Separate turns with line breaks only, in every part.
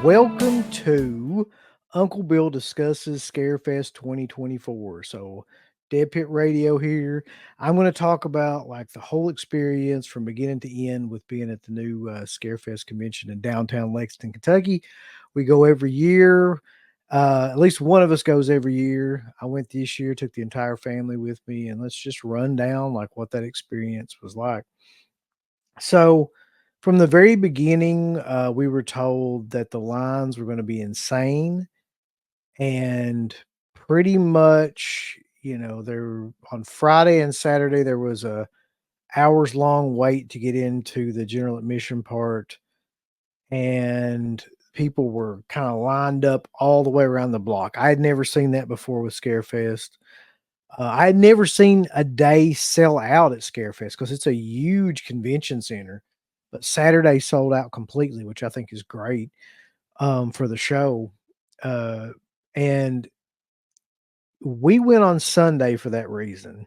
Welcome to Uncle Bill Discusses Scarefest 2024. So, DEADPIT Radio here. I'm going to talk about like the whole experience from beginning to end with being at the new Scarefest convention in downtown Lexington, Kentucky. We go every year. At least one of us goes every year. I went this year, took the entire family with me, and let's just run down like what that experience was like. So, from the very beginning, we were told that the lines were going to be insane, and pretty much, there on Friday and Saturday there was a hours long wait to get into the general admission part, and people were kind of lined up all the way around the block. I had never seen that before with Scarefest. I had never seen a day sell out at Scarefest because it's a huge convention center, but Saturday sold out completely, which I think is great for the show. Uh, and we went on Sunday for that reason.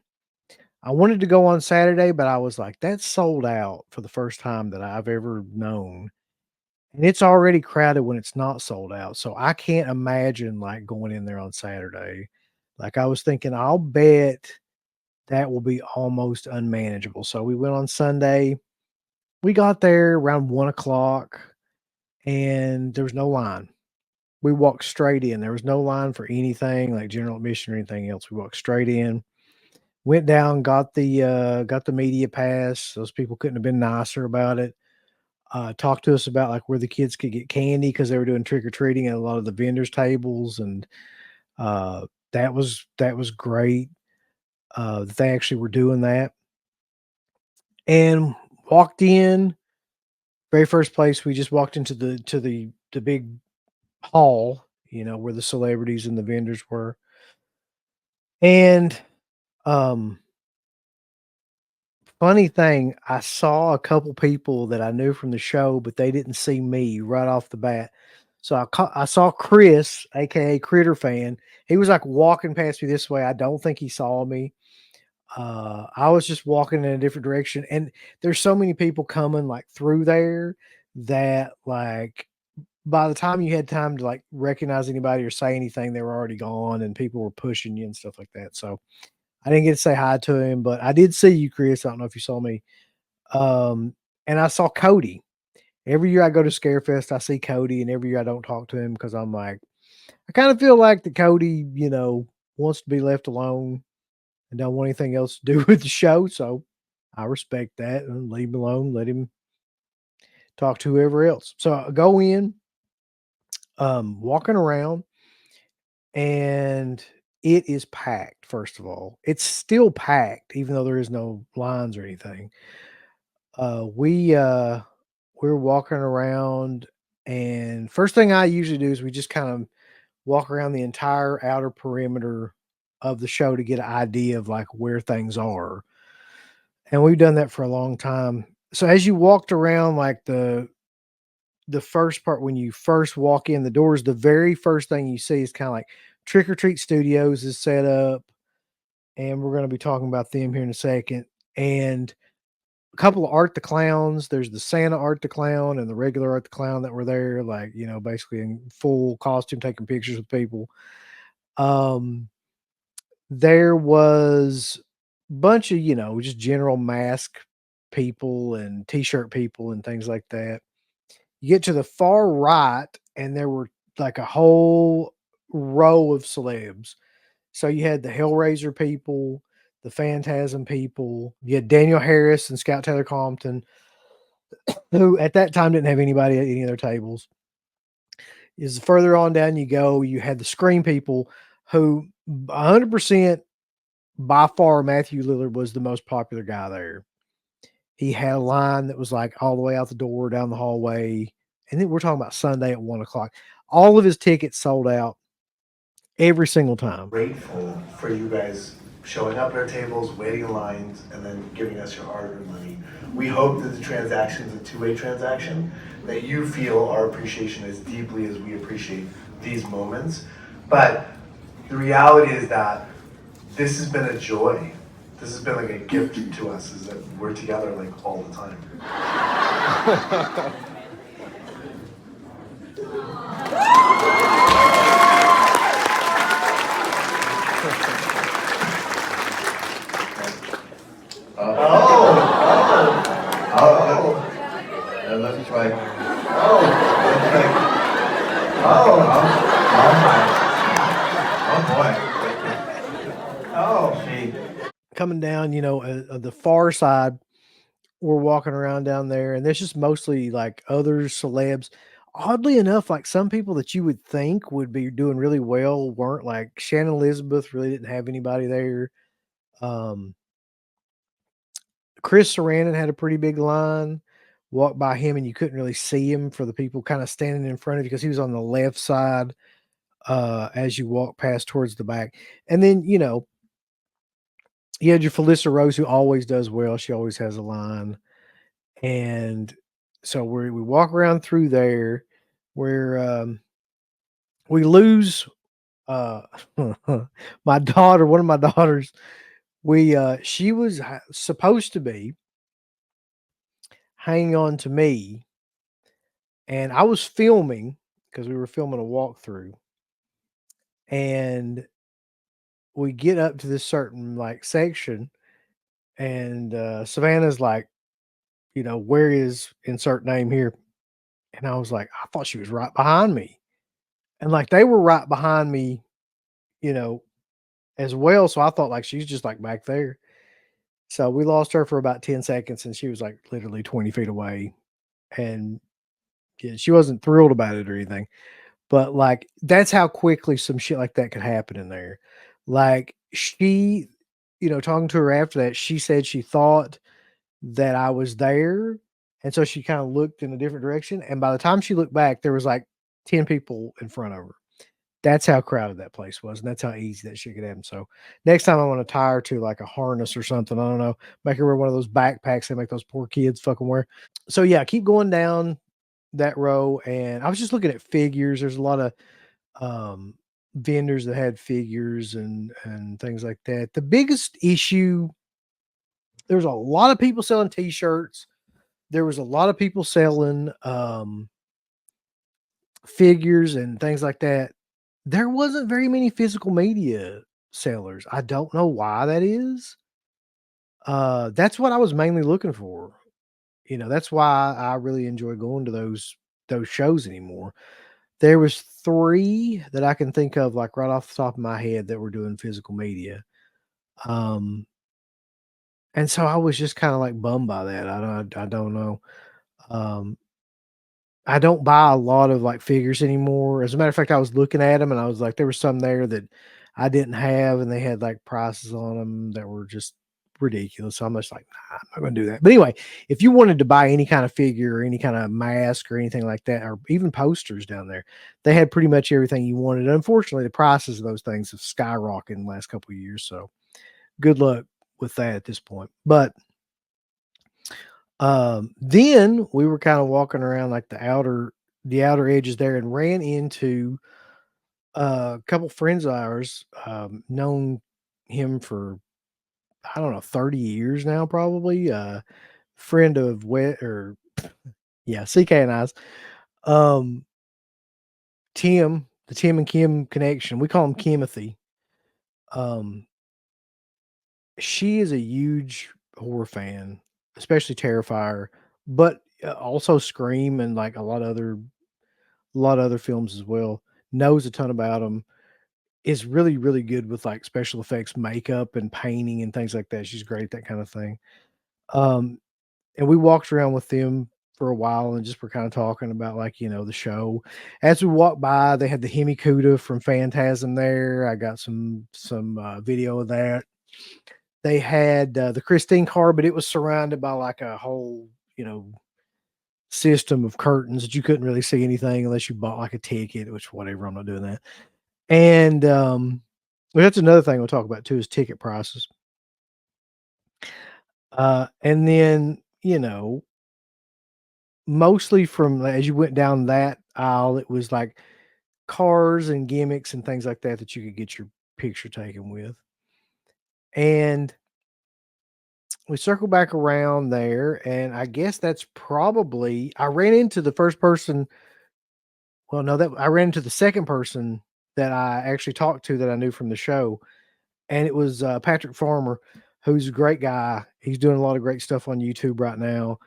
I wanted to go on Saturday, but I was like, that's sold out for the first time that I've ever known. And it's already crowded when it's not sold out. So I can't imagine like going in there on Saturday. Like I was thinking, I'll bet that will be almost unmanageable. So we went on Sunday. We got there around 1 o'clock and there was no line. We walked straight in. There was no line for anything like general admission or anything else. We walked straight in, went down, got the media pass. Those people couldn't have been nicer about it. Talked to us about like where the kids could get candy because they were doing trick or treating at a lot of the vendors' tables, and that was great that they actually were doing that. And walked in. Very first place, we just walked into the big hall, where the celebrities and the vendors were. And um funny thing, I saw a couple people that I knew from the show, but they didn't see me right off the bat. So I saw Chris, aka Critter Fan. He was like walking past me this way. I don't think he saw me. I was just walking in a different direction, and there's so many people coming like through there that like by the time you had time to like recognize anybody or say anything, they were already gone, and people were pushing you and stuff like that. So I didn't get to say hi to him, but I did see you, Chris. I don't know if you saw me. And I saw Cody. Every year I go to Scarefest, I see Cody, and every year I don't talk to him because I'm like, I kind of feel like that Cody, wants to be left alone and don't want anything else to do with the show. So I respect that and leave him alone. Let him talk to whoever else. So I go in, walking around, and it is packed. First of all, it's still packed, even though there is no lines or anything. We're walking around, and first thing I usually do is we just kind of walk around the entire outer perimeter of the show to get an idea of like where things are. And we've done that for a long time. So as you walked around like the first part when you first walk in the doors, the very first thing you see is kind of like Trick or Treat Studios is set up, and we're going to be talking about them here in a second. And a couple of Art the Clowns. There's the Santa Art the Clown and the regular Art the Clown that were there, like, basically in full costume taking pictures with people. Um, there was a bunch of, just general mask people and t-shirt people and things like that. You get to the far right, and there were like a whole row of celebs. So you had the Hellraiser people, the Phantasm people, you had Daniel Harris and Scout Taylor Compton, who at that time didn't have anybody at any of their tables. Is further on down you go, you had the Scream people, who 100% by far Matthew Lillard was the most popular guy there. He had a line that was like all the way out the door down the hallway. And then we're talking about Sunday at 1 o'clock. All of his tickets sold out every single time.
Grateful for you guys showing up at our tables, waiting in lines, and then giving us your hard-earned money. We hope that the transaction is a two-way transaction, that you feel our appreciation as deeply as we appreciate these moments. But the reality is that this has been a joy. This has been like a gift to us, is that we're together like all the time. Oh,
Oh,
oh,
it looks like,
oh,
looks like,
oh,
oh, oh my, oh boy. See,
Coming down, the far side, we're walking around down there, and there's just mostly like other celebs. Oddly enough, like some people that you would think would be doing really well weren't. Like Shannon Elizabeth really didn't have anybody there. Um, Chris Sarandon had a pretty big line. Walked by him, and you couldn't really see him for the people kind of standing in front of you because he was on the left side as you walk past towards the back. And then, you had your Felissa Rose, who always does well. She always has a line. And so we walk around through there where we lose uh, my daughter, one of my daughters. She was supposed to be hanging on to me, and I was filming because we were filming a walkthrough, and we get up to this certain like section, and Savannah's like, where is insert name here? And I was like, I thought she was right behind me. And like they were right behind me, you know, as well. So I thought like she's just like back there. So we lost her for about 10 seconds, and she was like literally 20 feet away. And yeah, she wasn't thrilled about it or anything. But like that's how quickly some shit like that could happen in there. Like she, talking to her after that, she said she thought that I was there. And so she kind of looked in a different direction. And by the time she looked back, there was like 10 people in front of her. That's how crowded that place was. And that's how easy that shit could happen. So next time I want to tie her to like a harness or something. I don't know. Make her wear one of those backpacks they make those poor kids fucking wear. So yeah, keep going down that row. And I was just looking at figures. There's a lot of um vendors that had figures and things like that. The biggest issue, there's a lot of people selling t-shirts. There was a lot of people selling figures and things like that. There wasn't very many physical media sellers. I don't know why that is. That's what I was mainly looking for. That's why I really enjoy going to those shows anymore. There was 3 that I can think of like right off the top of my head that were doing physical media. Um and so I was just kind of like bummed by that. I don't know. Um I don't buy a lot of, like, figures anymore. As a matter of fact, I was looking at them, and I was like, there was some there that I didn't have, and they had, like, prices on them that were just ridiculous. So I'm just like, "Nah, I'm not gonna do that." But anyway, if you wanted to buy any kind of figure or any kind of mask or anything like that, or even posters down there, they had pretty much everything you wanted. Unfortunately, the prices of those things have skyrocketed in the last couple of years, so good luck with that at this point. But then we were kind of walking around like the outer edges there and ran into a couple friends of ours, known him for I don't know 30 years now, probably. Friend of Wet or yeah, CK and I's. Um, Tim, the Tim and Kim connection. We call him Kimothy. Um, she is a huge horror fan, especially Terrifier, but also Scream and like a lot of other films as well. Knows a ton about them. Is really, really good with like special effects, makeup, and painting and things like that. She's great at that kind of thing. Um, and we walked around with them for a while and just were kind of talking about like the show. As we walked by, they had the Hemikuda from Phantasm there. I got some video of that. They had the Christine car, but it was surrounded by like a whole system of curtains that you couldn't really see anything unless you bought like a ticket, which whatever, I'm not doing that. And well, that's another thing we'll talk about too is ticket prices. And then, mostly from as you went down that aisle, it was like cars and gimmicks and things like that that you could get your picture taken with. And we circled back around there, and I guess that's probably I ran into the first person. Well, no, that I ran into the second person that I actually talked to that I knew from the show, and it was Patrick Farmer. who's a great guy. He's doing a lot of great stuff on YouTube right now.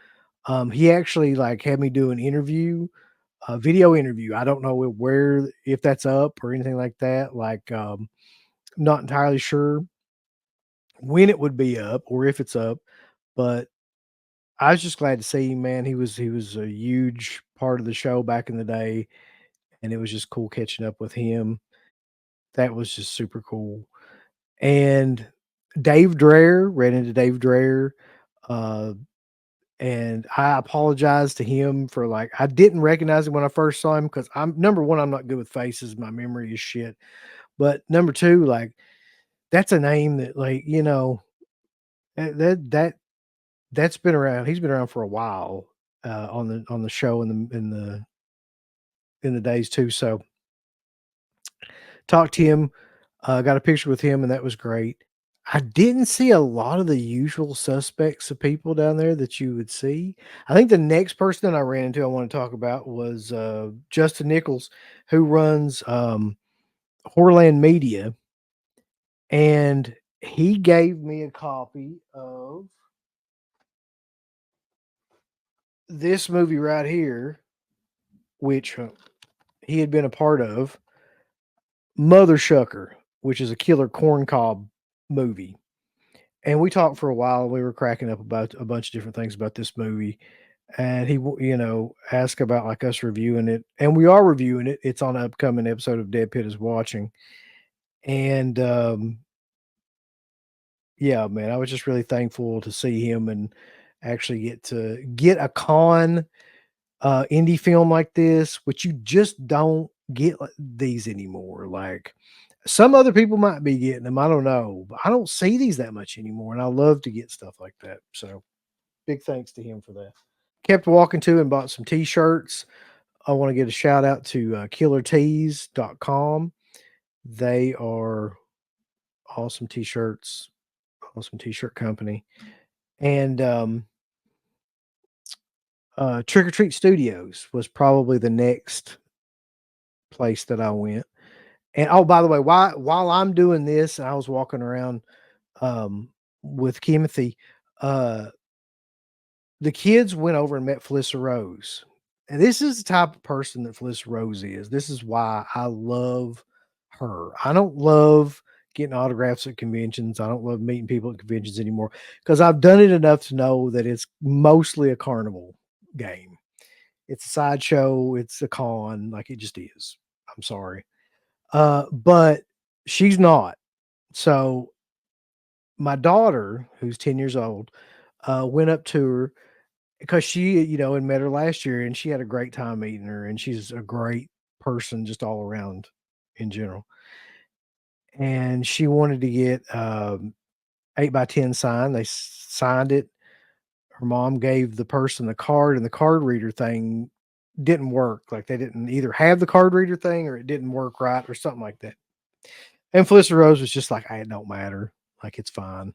He actually like had me do an interview, a video interview. I don't know where if that's up or anything like that. Like, not entirely sure when it would be up or if it's up, but I was just glad to see him, man. He was a huge part of the show back in the day, and it was just cool catching up with him. That was just super cool. And Dave Dreher, ran into Dave Dreher, uh, and I apologize to him for like I didn't recognize him when I first saw him because I'm number one, I'm not good with faces, my memory is shit. But number two, like that's a name that like that's been around. He's been around for a while on the show in the days too. So talked to him, got a picture with him, and that was great. I didn't see a lot of the usual suspects of people down there that you would see. I think the next person that I ran into I want to talk about was Justin Nichols, who runs Horland Media, and he gave me a copy of this movie right here, which he had been a part of, Mother Shucker, which is a killer corncob movie. And we talked for a while. We were cracking up about a bunch of different things about this movie. And he, asked about like us reviewing it, and we are reviewing it. It's on an upcoming episode of Dead Pit is watching. And yeah, man, I was just really thankful to see him and actually get to get a indie film like this, which you just don't get these anymore. Like some other people might be getting them, I don't know, but I don't see these that much anymore, and I love to get stuff like that. So big thanks to him for that. Kept walking to and bought some t-shirts. I want to get a shout out to killertees.com. They are awesome t-shirts, awesome t-shirt company. And Trick or Treat Studios was probably the next place that I went. And oh, by the way, while I'm doing this, I was walking around with Kimothy. Uh, the kids went over and met Felissa Rose, and this is the type of person that Felissa Rose is. This is why I love her. I don't love getting autographs at conventions. I don't love meeting people at conventions anymore because I've done it enough to know that it's mostly a carnival game. It's a sideshow. It's a con. Like it just is. I'm sorry. But she's not. So my daughter, who's 10 years old, went up to her because she, had met her last year and she had a great time meeting her, and she's a great person just all around in general. And she wanted to get 8x10 sign. They signed it. Her mom gave the person the card, and the card reader thing didn't work. Like they didn't either have the card reader thing or it didn't work right or something like that. And Felissa Rose was just like, it don't matter. Like, it's fine.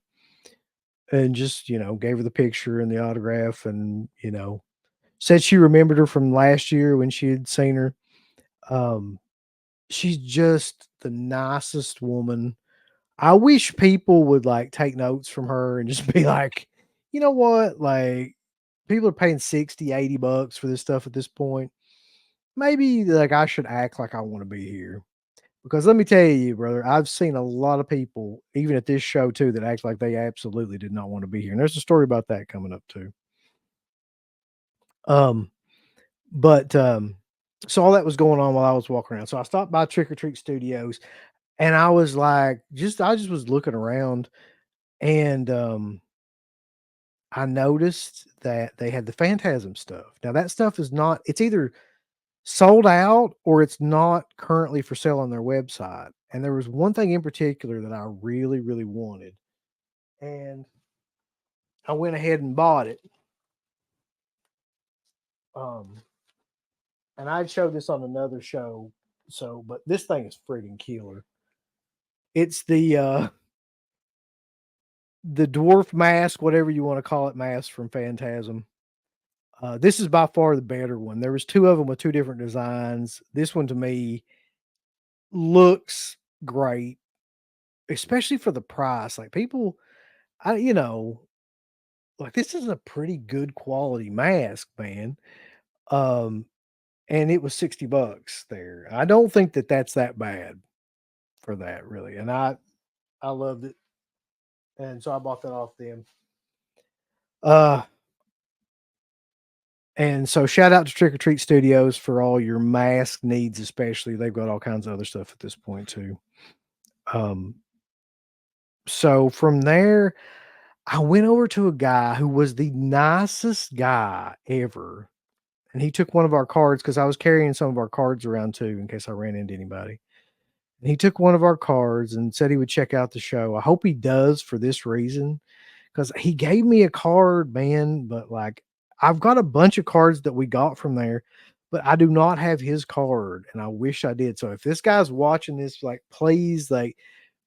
And just, gave her the picture and the autograph and, said she remembered her from last year when she had seen her. Um, she's just the nicest woman. I wish people would like take notes from her and just be like, you know what? Like, people are paying 60, $80 for this stuff at this point. Maybe like I should act like I want to be here. Because let me tell you, brother, I've seen a lot of people, even at this show too, that act like they absolutely did not want to be here. And there's a story about that coming up too. Um, but so all that was going on while I was walking around. So I stopped by Trick or Treat Studios, and I was like, I just was looking around, and I noticed that they had the Phantasm stuff. Now that stuff is not, it's either sold out or it's not currently for sale on their website. And there was one thing in particular that I really, really wanted. And I went ahead and bought it. Um, and I'd show this on another show. So, but this thing is friggin' killer. It's the dwarf mask, whatever you want to call it, mask from Phantasm. This is by far the better one. There was two of them with two different designs. This one to me looks great, especially for the price. Like people, I, you know, like this is a pretty good quality mask, man. Um, and it was $60 there. I don't think that that's that bad for that really. And I loved it. And so I bought that off them. Uh, and so shout out to Trick or Treat Studios for all your mask needs, especially. They've got all kinds of other stuff at this point too. Um, so from there, I went over to a guy who was the nicest guy ever. And he took one of our cards because I was carrying some of our cards around too in case I ran into anybody. And he took one of our cards and said he would check out the show. I hope he does for this reason because he gave me a card, man. But like, I've got a bunch of cards that we got from there, but I do not have his card, and I wish I did. So if this guy's watching this, like, please, like,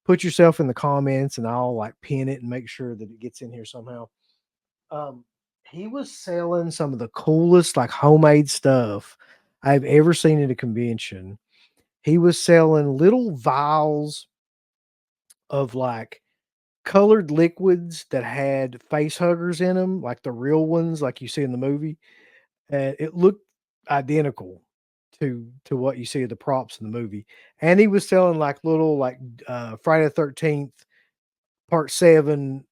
put yourself in the comments, and I'll like pin it and make sure that it gets in here somehow. Um, he was selling some of the coolest, like, homemade stuff I've ever seen at a convention. He was selling little vials of, like, colored liquids that had face huggers in them, like the real ones like you see in the movie, and it looked identical to what you see of the props in the movie, and he was selling, like, little, like, Friday the 13th Part 7,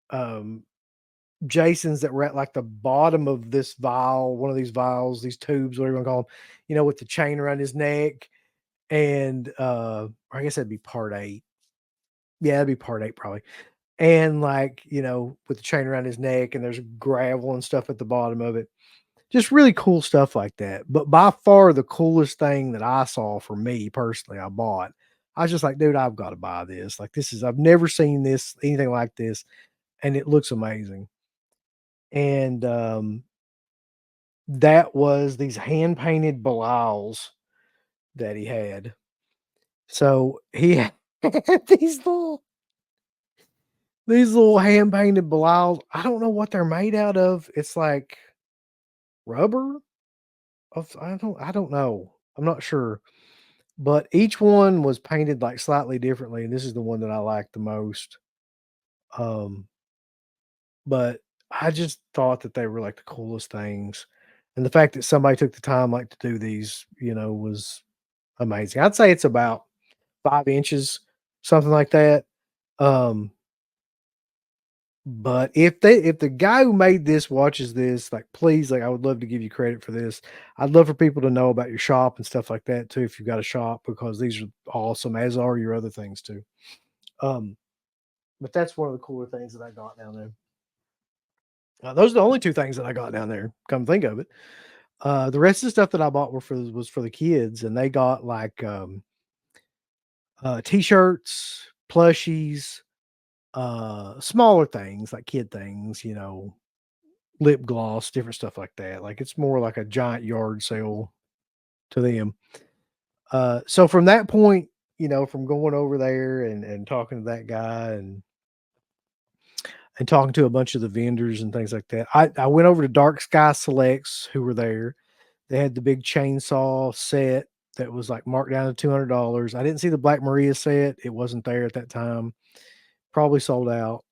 Jasons that were at, like, the bottom of this vial, one of these vials, these tubes, whatever you wanna call them, with the chain around his neck, and, I guess that'd be part 8. Yeah, that'd be part 8 probably, and, like, with the chain around his neck, and there's gravel and stuff at the bottom of it. Just really cool stuff like that, but by far the coolest thing that I saw for me personally, I bought. I was just like, "Dude, I've gotta buy this." Like, this is I've never seen this anything like this, and it looks amazing. And, that was these hand painted Bilals that he had. So he had these little hand painted Bilals. I don't know what they're made out of. It's like rubber? I don't know. I'm not sure. But each one was painted, like, slightly differently, and this is the one that I like the most. Um, but I just thought that they were, like, the coolest things, and the fact that somebody took the time, like, to do these, was amazing. I'd say it's about 5 inches, something like that. Um, but if the guy who made this watches this, like, please, like, I would love to give you credit for this. I'd love for people to know about your shop and stuff like that too, if you've got a shop, because these are awesome, as are your other things too. Um, but that's one of the cooler things that I got down there. Those are the only 2 things that I got down there, come think of it. The rest of the stuff that I bought was for the kids, and they got, like, T-shirts, plushies, smaller things, like kid things, lip gloss, different stuff like that. Like, it's more like a giant yard sale to them. So from that point, from going over there and talking to that guy and talking to a bunch of the vendors and things like that, I went over to Dark Sky Selects, who were there. They had the big chainsaw set that was, like, marked down to $200. I didn't see the Black Maria set. It wasn't there at that time. Probably sold out.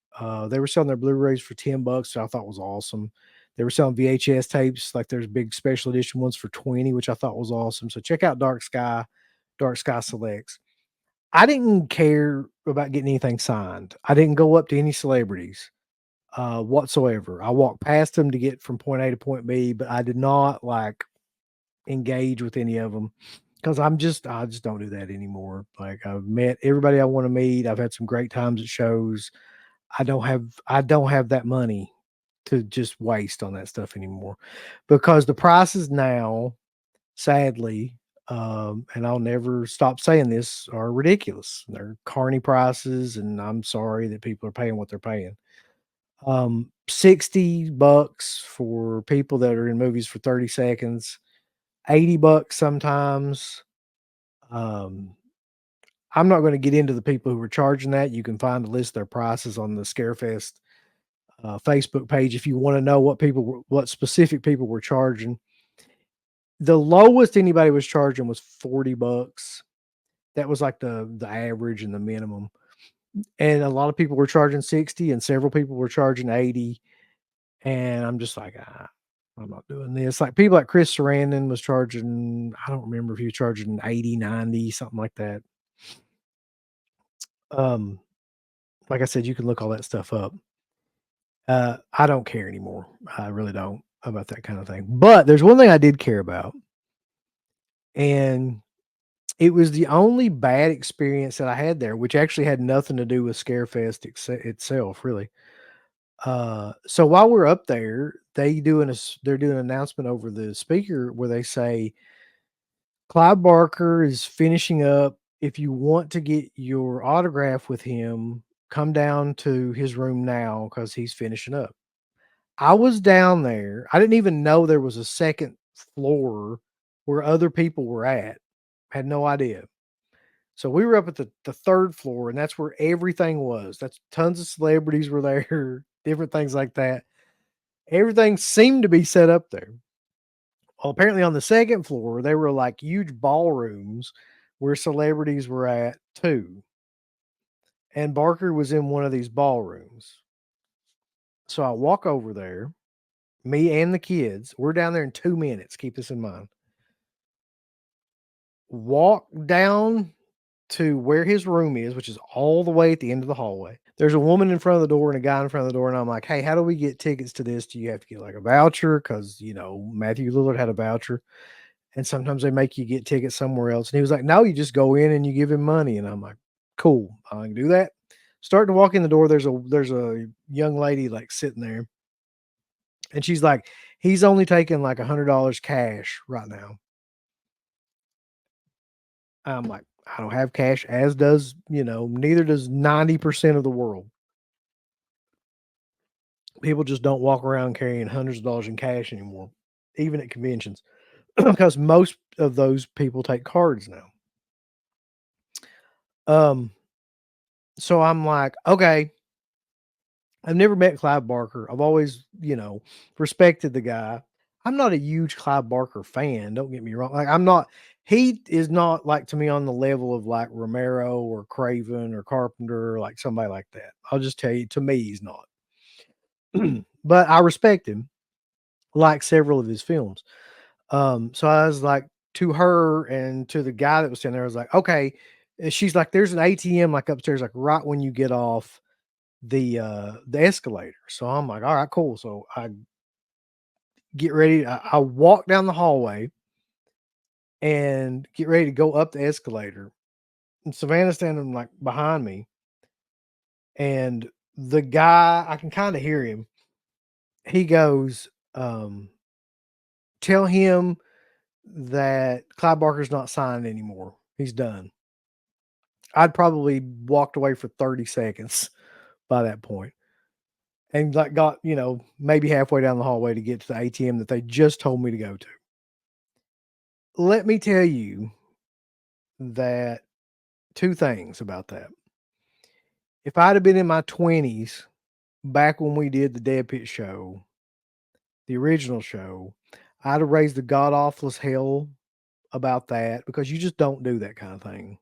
They were selling their Blu-rays for $10, which I thought was awesome. They were selling VHS tapes, like there's big special edition ones for 20, which I thought was awesome. So check out Dark Sky Selects. I didn't care about getting anything signed. I didn't go up to any celebrities whatsoever. I walked past them to get from point A to point B, but I did not like engage with any of them because I just don't do that anymore. Like, I've met everybody I want to meet. I've had some great times at shows. I don't have that money to just waste on that stuff anymore because the prices now, sadly, and I'll never stop saying this, are ridiculous. They're carny prices, and I'm sorry that people are paying what they're paying. $60 for people that are in movies for 30 seconds, $80 sometimes. Um, I'm not going to get into the people who were charging that. You can find a list of their prices on the Scarefest Facebook page if you want to know what specific people were charging. The lowest anybody was charging was $40. That was like the average and the minimum. and a lot of people were charging 60 and several people were charging 80. And I'm just like, I'm not doing this. Like people like Chris Sarandon was charging, I don't remember if he was charging 80, 90, something like that. Um, like I said, you can look all that stuff up. I don't care anymore. I really don't about that kind of thing. But there's one thing I did care about, and it was the only bad experience that I had there, which actually had nothing to do with Scarefest itself, really. So while we're up there, they're doing an announcement over the speaker where they say Clive Barker is finishing up. If you want to get your autograph with him, come down to his room now because he's finishing up. I was down there. I didn't even know there was a second floor where other people were at. Had no idea. So we were up at the third floor, and that's where everything was. That's tons of celebrities were there, different things like that. Everything seemed to be set up there. Well, apparently on the second floor, they were like huge ballrooms where celebrities were at too. And Barker was in one of these ballrooms. So I walk over there, me and the kids. We're down there in 2 minutes. Keep this in mind. Walk down to where his room is, which is all the way at the end of the hallway. There's a woman in front of the door and a guy in front of the door. And I'm like, hey, how do we get tickets to this? Do you have to get like a voucher? Because, Matthew Lillard had a voucher. And sometimes they make you get tickets somewhere else. And he was like, no, you just go in and you give him money. And I'm like, cool, I can do that. Starting to walk in the door, there's a young lady like sitting there. And she's like, he's only taking like $100 cash right now. I'm like, I don't have cash, as does, neither does 90% of the world. People just don't walk around carrying hundreds of dollars in cash anymore, even at conventions, because most of those people take cards now. So I'm like, okay, I've never met Clive Barker. I've always, respected the guy. I'm not a huge Clive Barker fan. Don't get me wrong. Like he is not like to me on the level of like Romero or Craven or Carpenter, or like somebody like that. I'll just tell you, to me, he's not. But I respect him, like several of his films. So I was like, to her and to the guy that was sitting there, I was like, okay. And she's like, there's an ATM like upstairs, like right when you get off the escalator. So I'm like, all right, cool. So I get ready. I walk down the hallway and get ready to go up the escalator. And Savannah's standing like behind me. And the guy, I can kind of hear him. He goes, tell him that Clive Barker's not signing anymore. He's done. I'd probably walked away for 30 seconds by that point. And like got, maybe halfway down the hallway to get to the ATM that they just told me to go to. Let me tell you that two things about that. If I'd have been in my 20s back when we did the DEADPIT show, the original show, I'd have raised the god awfulest hell about that, because you just don't do that kind of thing.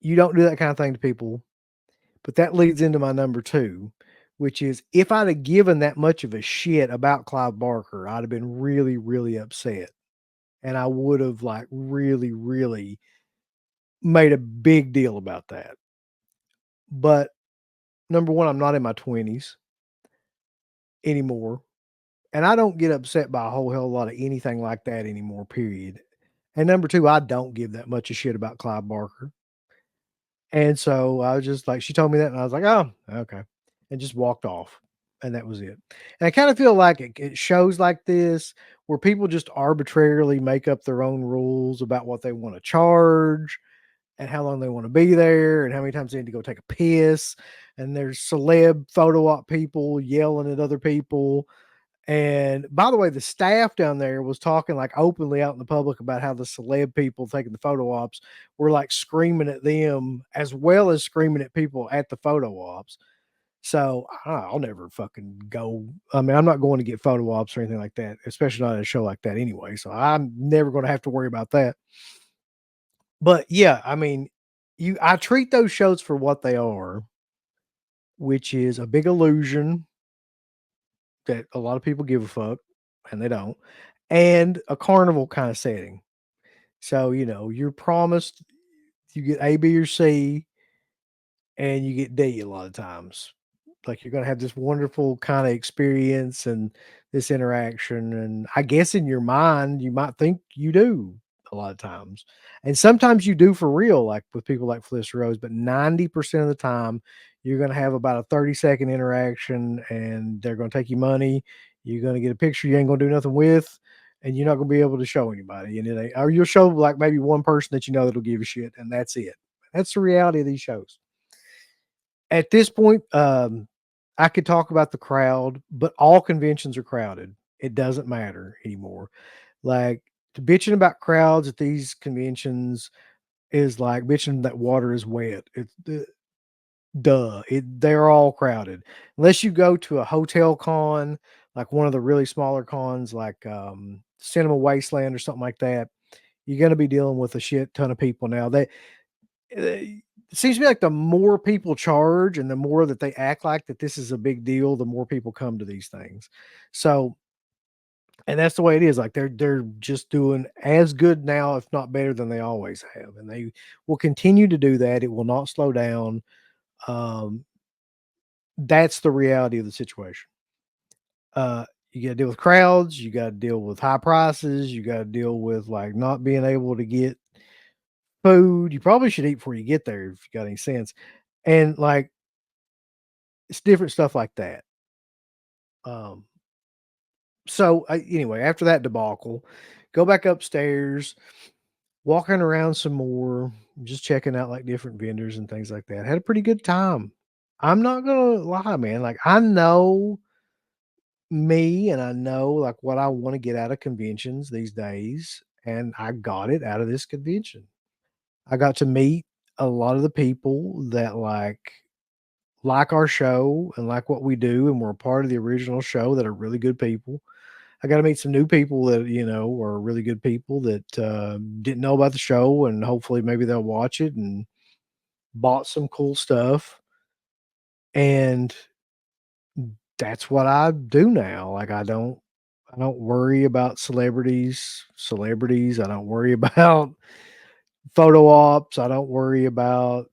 You don't do that kind of thing to people. But that leads into my number two, which is if I'd have given that much of a shit about Clive Barker, I'd have been really, really upset. And I would have like really, really made a big deal about that. But number one, I'm not in my 20s anymore. And I don't get upset by a whole hell of a lot of anything like that anymore, period. And number two, I don't give that much of shit about Clive Barker. And so I was just like, she told me that, and I was like, oh, okay. And just walked off. And that was it. And I kind of feel like it shows like this where people just arbitrarily make up their own rules about what they want to charge and how long they want to be there and how many times they need to go take a piss. And there's celeb photo op people yelling at other people. And by the way, the staff down there was talking like openly out in the public about how the celeb people taking the photo ops were like screaming at them as well as screaming at people at the photo ops. So I'll never fucking go. I mean, I'm not going to get photo ops or anything like that, especially not at a show like that anyway. So I'm never going to have to worry about that. But yeah, I mean, I treat those shows for what they are, which is a big illusion that a lot of people give a fuck, and they don't, and a carnival kind of setting. So, you're promised you get A, B, or C, and you get D a lot of times. Like you're gonna have this wonderful kind of experience and this interaction. And I guess in your mind, you might think you do a lot of times. And sometimes you do for real, like with people like Felicity Rose, but 90% of the time, you're gonna have about a 30-second interaction and they're gonna take you money. You're gonna get a picture you ain't gonna do nothing with, and you're not gonna be able to show anybody. And or you'll show like maybe one person that you know that'll give a shit, and that's it. That's the reality of these shows. At this point, I could talk about the crowd, but all conventions are crowded. It doesn't matter anymore. Like, bitching about crowds at these conventions is like bitching that water is wet. It's duh. They're all crowded. Unless you go to a hotel con, like one of the really smaller cons, like Cinema Wasteland or something like that, you're going to be dealing with a shit ton of people now. It seems to me like the more people charge and the more that they act like that this is a big deal, the more people come to these things. So, and that's the way it is. Like they're just doing as good now, if not better than they always have, and they will continue to do that. It will not slow down. Um, that's the reality of the situation. You got to deal with crowds. You got to deal with high prices. You got to deal with like not being able to get food. You probably should eat before you get there if you got any sense. And like it's different stuff like that. Um, anyway, after that debacle, go back upstairs, walking around some more, just checking out like different vendors and things like that. Had a pretty good time. I'm not gonna lie, man. Like I know me and I know like what I want to get out of conventions these days, and I got it out of this convention. I got to meet a lot of the people that like our show and like what we do, and we're a part of the original show that are really good people. I got to meet some new people that are really good people that didn't know about the show, and hopefully maybe they'll watch it and bought some cool stuff. And that's what I do now. Like I don't worry about celebrities. I don't worry about photo ops. I don't worry about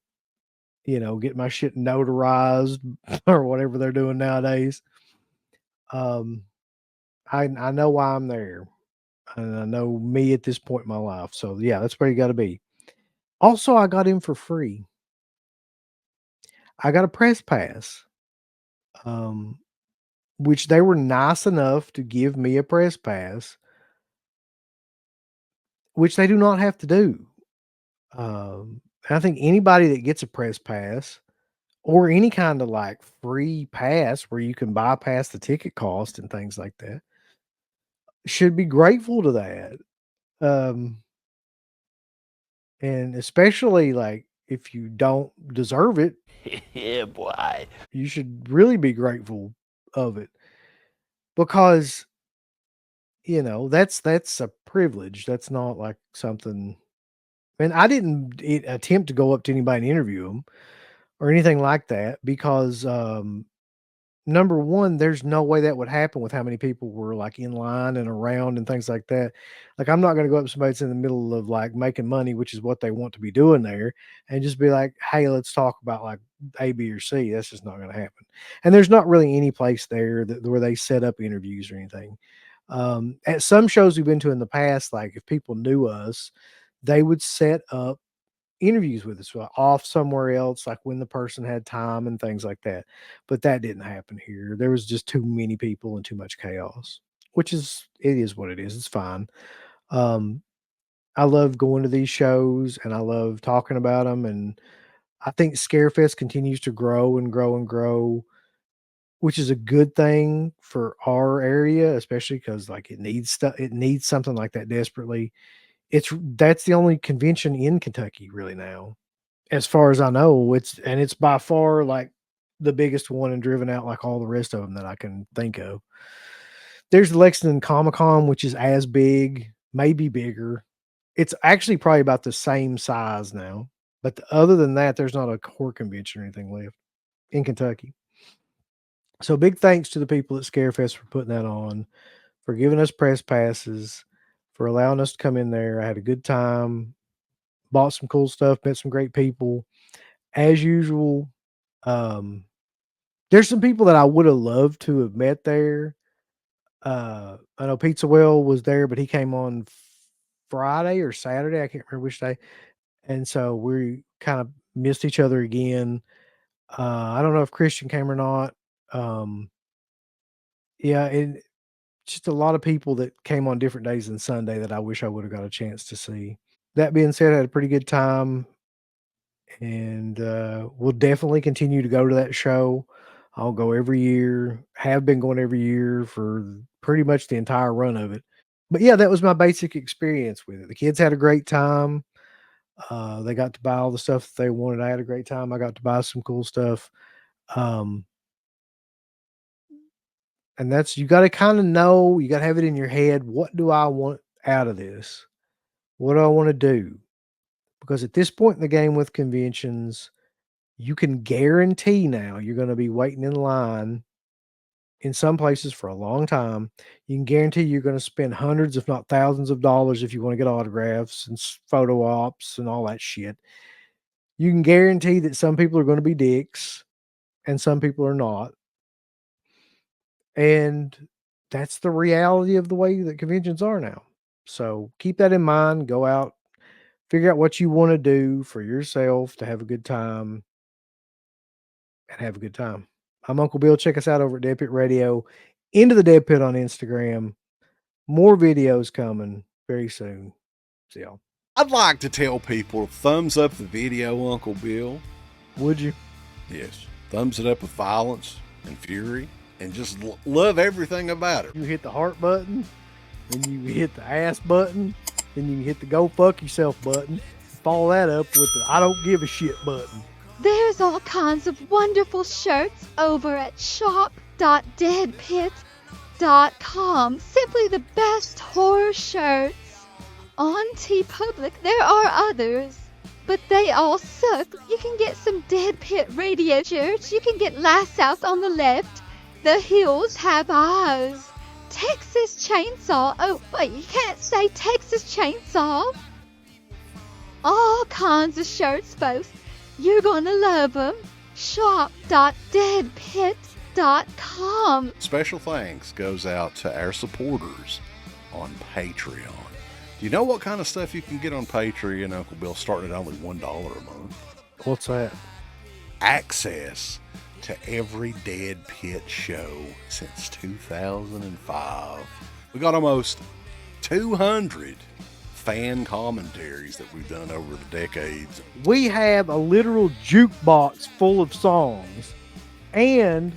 getting my shit notarized or whatever they're doing nowadays. Um, I know why I'm there, and I know me at this point in my life. So yeah, that's where you got to be. Also, I got in for free. I got a press pass, um, which they were nice enough to give me a press pass, which they do not have to do. I think anybody that gets a press pass or any kind of like free pass where you can bypass the ticket cost and things like that should be grateful to that. Um, and especially like if you don't deserve it,
Yeah, boy.
you should really be grateful of it because that's a privilege. That's not like something. And I didn't attempt to go up to anybody and interview them or anything like that because number one, there's no way that would happen with how many people were like in line and around and things like that. Like, I'm not going to go up to somebody that's in the middle of like making money, which is what they want to be doing there, and just be like, hey, let's talk about like A, B, or C. That's just not going to happen. And there's not really any place there where they set up interviews or anything. At some shows we've been to in the past, like if people knew us, they would set up interviews with us off somewhere else, like when the person had time and things like that. But that didn't happen here. There was just too many people and too much chaos, which it is what it is. It's fine. Um, I love going to these shows and I love talking about them. And I think Scarefest continues to grow and grow and grow, which is a good thing for our area, especially because like it needs stuff. It needs something like that desperately. That's the only convention in Kentucky really now. As far as I know, it's by far, like, the biggest one and driven out like all the rest of them that I can think of. There's the Lexington Comic-Con, which is as big, maybe bigger. It's actually probably about the same size now. But other than that, there's not a horror convention or anything left in Kentucky. So big thanks to the people at Scarefest for putting that on, for giving us press passes, for allowing us to come in there. I had a good time, bought some cool stuff, met some great people. As usual, um, there's some people that I would have loved to have met there. I know Pizza Well was there, but he came on Friday or Saturday. I can't remember which day. And so we kind of missed each other again. I don't know if Christian came or not. Um, yeah, and just a lot of people that came on different days than Sunday that I wish I would have got a chance to see. That being said, I had a pretty good time, and we'll definitely continue to go to that show. I'll go every year, have been going every year for pretty much the entire run of it. But yeah, that was my basic experience with it. The kids had a great time. They got to buy all the stuff that they wanted. I had a great time. I got to buy some cool stuff. Um, and that's, you got to kind of know, you got to have it in your head. What do I want out of this? What do I want to do? Because at this point in the game with conventions, you can guarantee now you're going to be waiting in line in some places for a long time. You can guarantee you're going to spend hundreds, if not thousands of dollars if you want to get autographs and photo ops and all that shit. You can guarantee that some people are going to be dicks and some people are not. And that's the reality of the way that conventions are now. So keep that in mind. Go out, figure out what you want to do for yourself to have a good time and have a good time. I'm Uncle Bill. Check us out over at DEADPIT Radio, Into the Dead Pit on Instagram. More videos coming very soon. See y'all.
I'd like to tell people to thumbs up the video, Uncle Bill.
Would you?
Yes. Thumbs it up with violence and fury and just love everything about it.
You hit the heart button, then you hit the ass button, then you hit the go fuck yourself button. Follow that up with the I don't give a shit button.
There's all kinds of wonderful shirts over at shop.deadpit.com. Simply the best horror shirts. On TeePublic, there are others, but they all suck. You can get some Dead Pit Radio shirts. You can get Last South on the Left. The Hills Have Eyes. Texas Chainsaw. Oh, wait, you can't say Texas Chainsaw. All kinds of shirts, folks. You're gonna love them. Shop.deadpit.com.
Special thanks goes out to our supporters on Patreon. Do you know what kind of stuff you can get on Patreon, Uncle Bill, starting at only $1 a month?
What's that?
Access to every Dead Pit show since 2005. We got almost 200 fan commentaries that we've done over the decades.
We have a literal jukebox full of songs and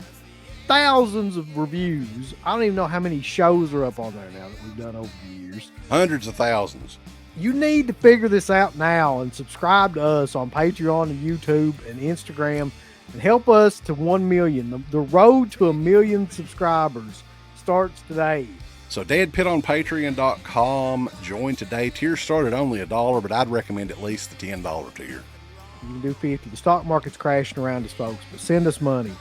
thousands of reviews. I don't even know how many shows are up on there now that we've done over the years.
Hundreds of thousands.
You need to figure this out now and subscribe to us on Patreon and YouTube and Instagram and help us to 1 million. The road to 1 million subscribers starts today.
So deadpitonpatreon.com. Join today. Tiers start at only $1, but I'd recommend at least the $10 tier.
You can do 50. The stock market's crashing around us, folks, but send us money.